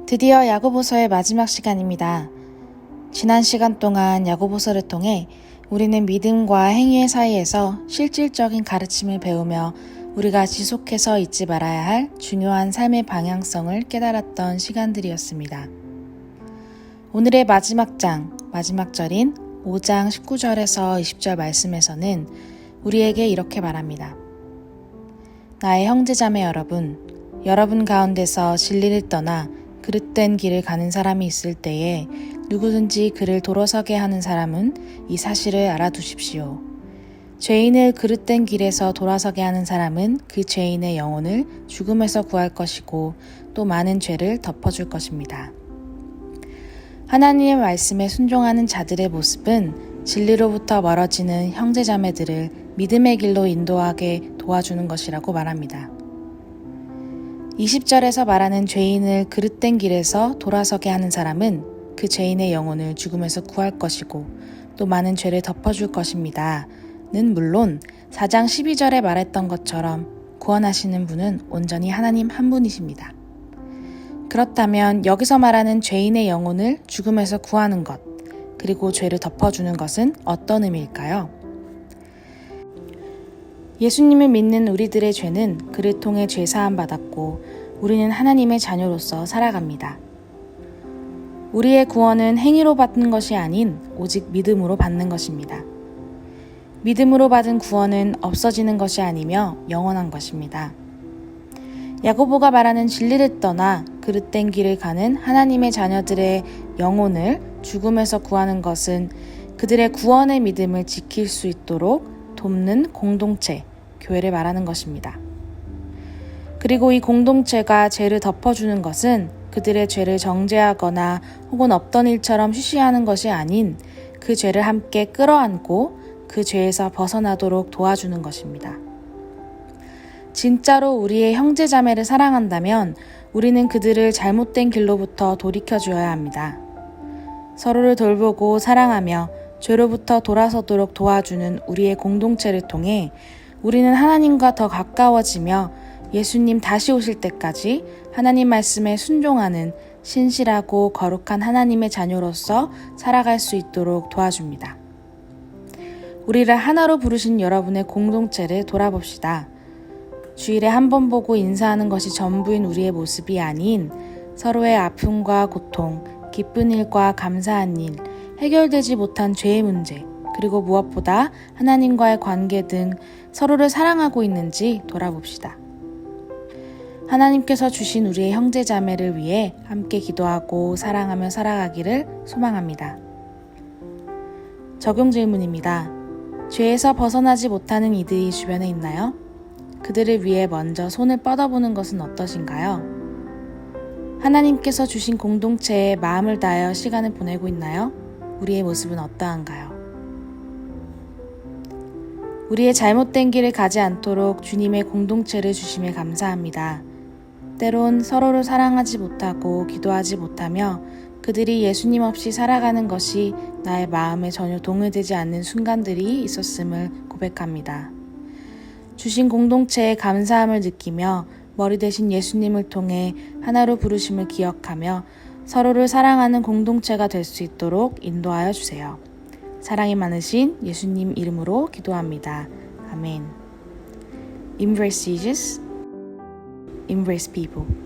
드디어 야고보서의 마지막 시간입니다. 지난 시간 동안 야고보서를 통해 우리는 믿음과 행위의 사이에서 실질적인 가르침을 배우며 우리가 지속해서 잊지 말아야 할 중요한 삶의 방향성을 깨달았던 시간들이었습니다. 오늘의 마지막 장, 마지막 절인 5장 19절에서 20절 말씀에서는 우리에게 이렇게 말합니다. 나의 형제자매 여러분 가운데서 진리를 떠나 그릇된 길을 가는 사람이 있을 때에 누구든지 그를 돌아서게 하는 사람은 이 사실을 알아두십시오. 죄인을 그릇된 길에서 돌아서게 하는 사람은 그 죄인의 영혼을 죽음에서 구할 것이고 또 많은 죄를 덮어줄 것입니다. 하나님의 말씀에 순종하는 자들의 모습은 진리로부터 멀어지는 형제자매들을 믿음의 길로 인도하게 도와주는 것이라고 말합니다. 20절에서 말하는 죄인을 그릇된 길에서 돌아서게 하는 사람은 그 죄인의 영혼을 죽음에서 구할 것이고 또 많은 죄를 덮어줄 것입니다. 는 물론 4장 12절에 말했던 것처럼 구원하시는 분은 온전히 하나님 한 분이십니다. 그렇다면 여기서 말하는 죄인의 영혼을 죽음에서 구하는 것, 그리고 죄를 덮어주는 것은 어떤 의미일까요? 예수님을 믿는 우리들의 죄는 그를 통해 죄사함 받았고 우리는 하나님의 자녀로서 살아갑니다. 우리의 구원은 행위로 받는 것이 아닌 오직 믿음으로 받는 것입니다. 믿음으로 받은 구원은 없어지는 것이 아니며 영원한 것입니다. 야고보가 말하는 진리를 떠나 그릇된 길을 가는 하나님의 자녀들의 영혼을 죽음에서 구하는 것은 그들의 구원의 믿음을 지킬 수 있도록 돕는 공동체, 교회를 말하는 것입니다. 그리고 이 공동체가 죄를 덮어주는 것은 그들의 죄를 정죄하거나 혹은 없던 일처럼 쉬쉬하는 것이 아닌 그 죄를 함께 끌어안고 그 죄에서 벗어나도록 도와주는 것입니다. 진짜로 우리의 형제자매를 사랑한다면 우리는 그들을 잘못된 길로부터 돌이켜주어야 합니다. 서로를 돌보고 사랑하며 죄로부터 돌아서도록 도와주는 우리의 공동체를 통해 우리는 하나님과 더 가까워지며 예수님 다시 오실 때까지 하나님 말씀에 순종하는 신실하고 거룩한 하나님의 자녀로서 살아갈 수 있도록 도와줍니다. 우리를 하나로 부르신 여러분의 공동체를 돌아봅시다. 주일에 한 번 보고 인사하는 것이 전부인 우리의 모습이 아닌 서로의 아픔과 고통, 기쁜 일과 감사한 일, 해결되지 못한 죄의 문제, 그리고 무엇보다 하나님과의 관계 등 서로를 사랑하고 있는지 돌아봅시다. 하나님께서 주신 우리의 형제자매를 위해 함께 기도하고 사랑하며 살아가기를 소망합니다. 적용 질문입니다. 죄에서 벗어나지 못하는 이들이 주변에 있나요? 그들을 위해 먼저 손을 뻗어보는 것은 어떠신가요? 하나님께서 주신 공동체에 마음을 다하여 시간을 보내고 있나요? 우리의 모습은 어떠한가요? 우리의 잘못된 길을 가지 않도록 주님의 공동체를 주심에 감사합니다. 때론 서로를 사랑하지 못하고 기도하지 못하며 그들이 예수님 없이 살아가는 것이 나의 마음에 전혀 동의되지 않는 순간들이 있었음을 고백합니다. 주신 공동체에 감사함을 느끼며 머리 대신 예수님을 통해 하나로 부르심을 기억하며 서로를 사랑하는 공동체가 될 수 있도록 인도하여 주세요. 사랑이 많으신 예수님 이름으로 기도합니다. 아멘. Embrace Jesus. Embrace people.